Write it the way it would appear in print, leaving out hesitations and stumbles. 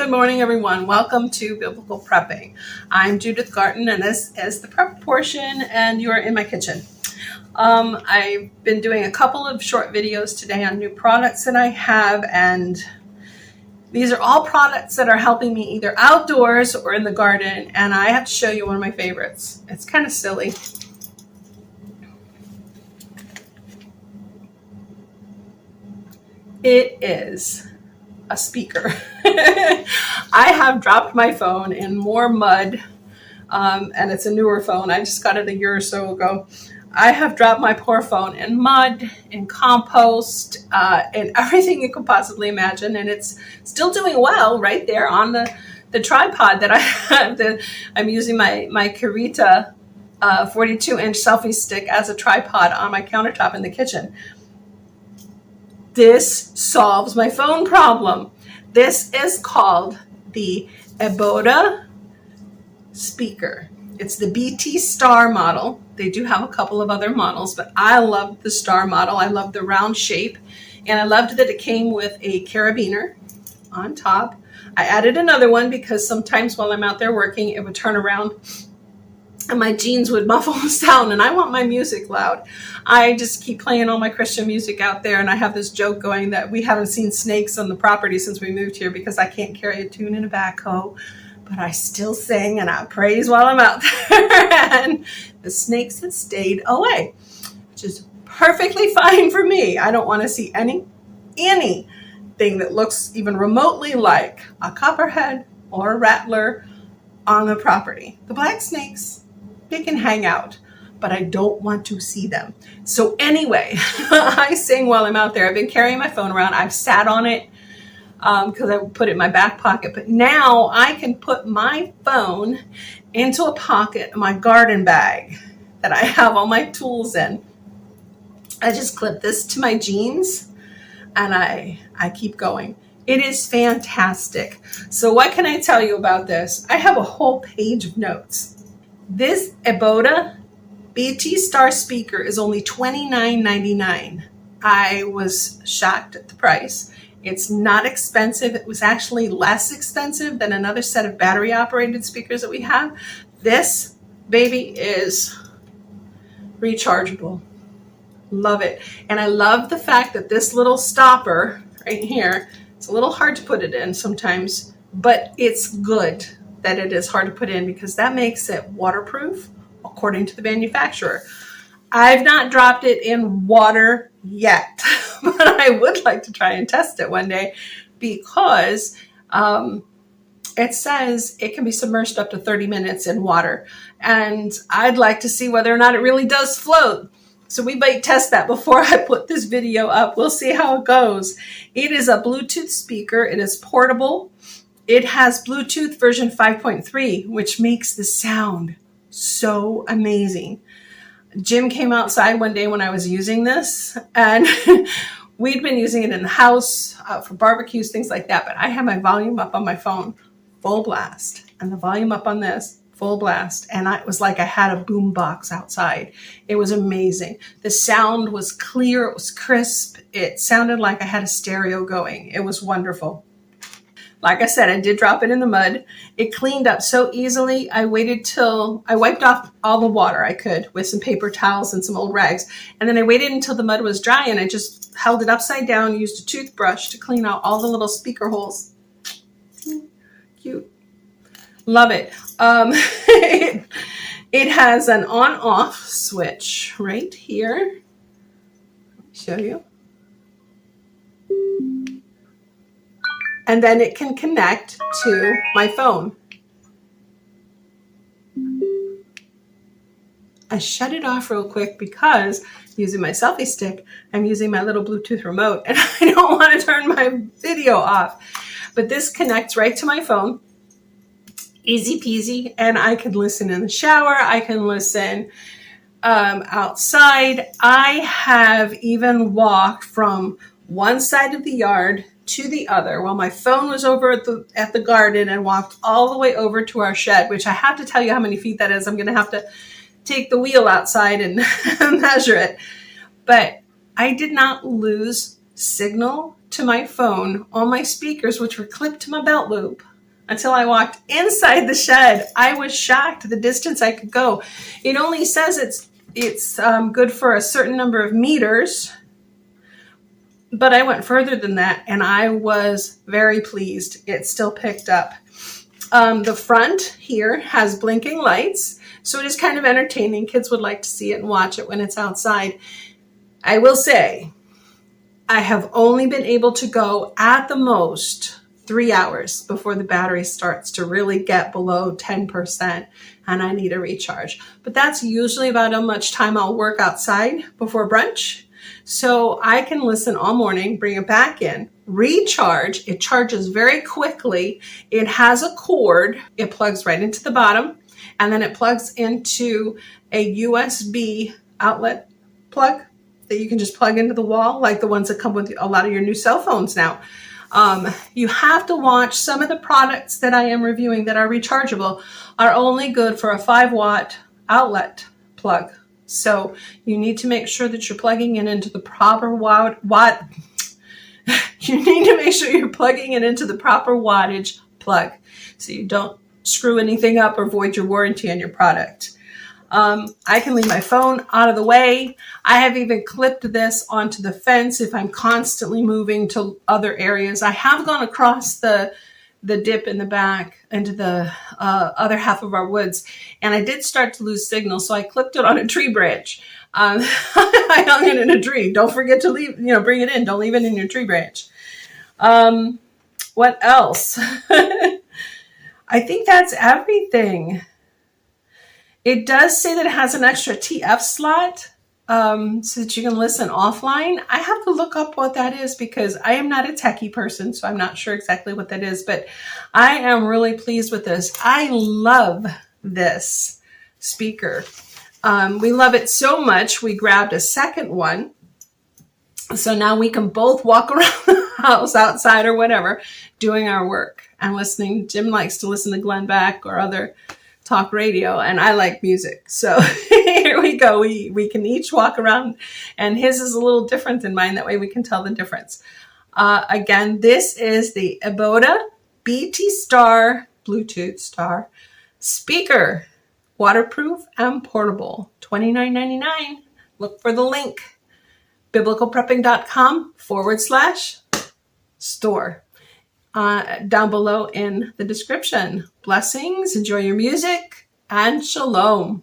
Good morning, everyone. Welcome to Biblical Prepping. I'm Judith Garten, and this is the prep portion, and you are in my kitchen. I've been doing a couple of short videos today on new products that I have, and these are all products that are helping me either outdoors or in the garden, and I have to show you one of my favorites. It's kind of silly. It is a speaker. I have dropped my phone in more mud, and it's a newer phone. I just got it a year or so ago. I have dropped my poor phone in mud, in compost, and everything you could possibly imagine, and it's still doing well right there on the tripod that I have. I'm using my Carita 42-inch selfie stick as a tripod on my countertop in the kitchen. This solves my phone problem. This is called the Eboda speaker. It's the BT Star model. They do have a couple of other models, but I love the Star model. I love the round shape, and I loved that it came with a carabiner on top. I added another one because sometimes while I'm out there working, it would turn around and my jeans would muffle the sound, and I want my music loud. I just keep playing all my Christian music out there, and I have this joke going that we haven't seen snakes on the property since we moved here because I can't carry a tune in a backhoe, but I still sing and I praise while I'm out there. And the snakes have stayed away, which is perfectly fine for me. I don't want to see anything that looks even remotely like a copperhead or a rattler on the property. The black snakes, they can hang out, but I don't want to see them. So anyway, I sing while I'm out there. I've been carrying my phone around. I've sat on it because I put it in my back pocket, but now I can put my phone into a pocket in my garden bag that I have all my tools in. I just clip this to my jeans and I keep going. It is fantastic. So what can I tell you about this? I have a whole page of notes. This Eboda BT Star speaker is only $29.99. I was shocked at the price. It's not expensive. It was actually less expensive than another set of battery operated speakers that we have. This baby is rechargeable. Love it. And I love the fact that this little stopper right here, it's a little hard to put it in sometimes, but it's good that it is hard to put in because that makes it waterproof according to the manufacturer. I've not dropped it in water yet, but I would like to try and test it one day because it says it can be submerged up to 30 minutes in water. And I'd like to see whether or not it really does float. So we might test that before I put this video up. We'll see how it goes. It is a Bluetooth speaker. It is portable. It has Bluetooth version 5.3, which makes the sound so amazing. Jim came outside one day when I was using this, and we'd been using it in the house for barbecues, things like that. But I had my volume up on my phone, full blast, and the volume up on this, full blast. And it was like I had a boom box outside. It was amazing. The sound was clear. It was crisp. It sounded like I had a stereo going. It was wonderful. Like I said, I did drop it in the mud. It cleaned up so easily. I waited till I wiped off all the water I could with some paper towels and some old rags. And then I waited until the mud was dry, and I just held it upside down, used a toothbrush to clean out all the little speaker holes. Cute. Love it. It has an on-off switch right here. Let me show you. And then it can connect to my phone. I shut it off real quick because using my selfie stick, I'm using my little Bluetooth remote, and I don't want to turn my video off. But this connects right to my phone. Easy peasy. And I can listen in the shower. I can listen outside. I have even walked from one side of the yard to the other while my phone was over at the garden and walked all the way over to our shed, which I have to tell you how many feet that is. I'm going to have to take the wheel outside and measure it. But I did not lose signal to my phone on my speakers, which were clipped to my belt loop, until I walked inside the shed. I was shocked the distance I could go. It only says it's good for a certain number of meters, but I went further than that, and I was very pleased. It still picked up. The front here has blinking lights, so it is kind of entertaining. Kids would like to see it and watch it when it's outside. I will say, I have only been able to go at the most 3 hours before the battery starts to really get below 10%, and I need a recharge. But that's usually about how much time I'll work outside before brunch. So I can listen all morning, bring it back in, recharge. It charges very quickly. It has a cord. It plugs right into the bottom, and then it plugs into a USB outlet plug that you can just plug into the wall, like the ones that come with a lot of your new cell phones now. You have to watch. Some of the products that I am reviewing that are rechargeable are only good for a 5-watt outlet plug. So you need to make sure that you're plugging it into the proper you need to make sure you're plugging it into the proper wattage plug so you don't screw anything up or void your warranty on your product. I can leave my phone out of the way. I have even clipped this onto the fence if I'm constantly moving to other areas. I have gone across the dip in the back into the other half of our woods, and I did start to lose signal, so I clipped it on a tree branch. I hung it in a tree. Don't forget to leave, bring it in. Don't leave it in your tree branch. What else? I think that's everything. It does say that it has an extra TF slot so that you can listen offline. I have to look up what that is because I am not a techie person, so I'm not sure exactly what that is, but I am really pleased with this. I love this speaker. We love it so much, we grabbed a second one. So now we can both walk around the house, outside or whatever, doing our work and listening. Jim likes to listen to Glenn Beck or other talk radio, and I like music. So here we go. We can each walk around, and his is a little different than mine. That way we can tell the difference. Again, this is the Eboda BT Star Bluetooth Star speaker, waterproof and portable, $29.99. Look for the link, biblicalprepping.com/store. Down below in the description. Blessings, enjoy your music, and shalom.